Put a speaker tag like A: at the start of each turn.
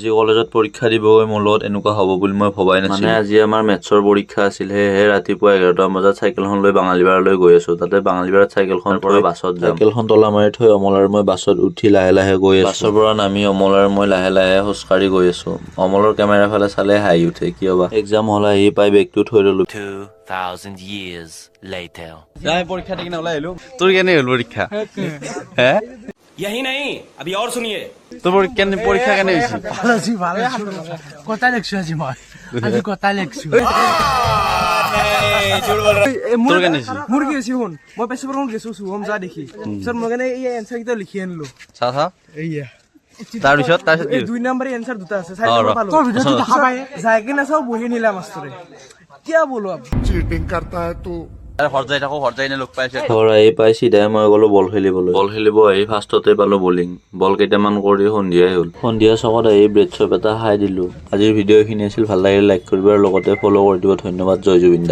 A: আজি কলেজত পৰীক্ষা দিব গৈ মোৰ লগত এনেকুৱা হ'ব বুলি মই ভবাই নাছিলোঁ। মানে আজি আমাৰ মেথছৰ পৰীক্ষা আছিল, সেয়েহে ৰাতিপুৱা 11টা বজাত চাইকেলখন লৈ বাঙালীপাৰালৈ গৈ আছোঁ। তাতে বাঙালীপাৰাত চাইকেলখন থৈ বাছত যাম। চাইকেলখন তলা মাৰি থৈ অমল আৰু মই বাছত উঠি লাহে লাহে গৈ আছোঁ। বাছৰ পৰা নামি অমল আৰু মই লাহে লাহে খোজকাঢ়ি গৈ আছোঁ। অমলৰ কেমেৰা ফালে চালে হাঁহি উঠে, কিয় বা। এক্সাম হ'ল, আহি পাই বেগটো থৈ ল'লোঁ।
B: 2000 years later.
C: পৰীক্ষা দি কিনে ওলাই আহিলো। তোৰ কেনে হ'ল পৰীক্ষা? হে
B: यही नहीं, अभी और सुनिए।
C: তোৰ পৰীক্ষা কেনে হৈছে?
D: কথাই লেখছো আজি মই কথাই লেখছো
C: তোৰ কেনে হৈছে?
D: মোৰ কি হৈছে শুন, মই পেছৰ পৰা গেছো শুভম যা দেখি পিছত মই কাৰণে এই এনচাৰ কেইটা লিখি আনিলো।
C: চা
D: এইয়া
C: তাৰপিছত কি?
D: 2 নম্বৰ এনচাৰ দুটা আছে, 4 নম্বৰ পালো। তোৰ ভিডিঅ'টো দেখা পাই যাই কিনে চাও বহি নিলা মাষ্টৰে। কিয়া বলো আব
E: चीटिंग करता है तू।
C: ঘৰ যাই নে লগ পাইছে?
A: ঘৰ আহি পাই চিধাই মই গ'লো বল খেলিবলৈ। বল খেলিব আহি ফাৰ্ষ্টতে পালো বলিং। বল কেইটামান কৰি সন্ধিয়াই হ'ল। সন্ধিয়া চকত আহি ব্ৰেড চপ এটা খাই দিলোঁ। আজিৰ ভিডিঅ' এইখিনি আছিল, ভাল লাগিলে লাইক কৰিব আৰু লগতে ফ'ল' কৰি দিব। ধন্যবাদ, জয় জুবিন দা।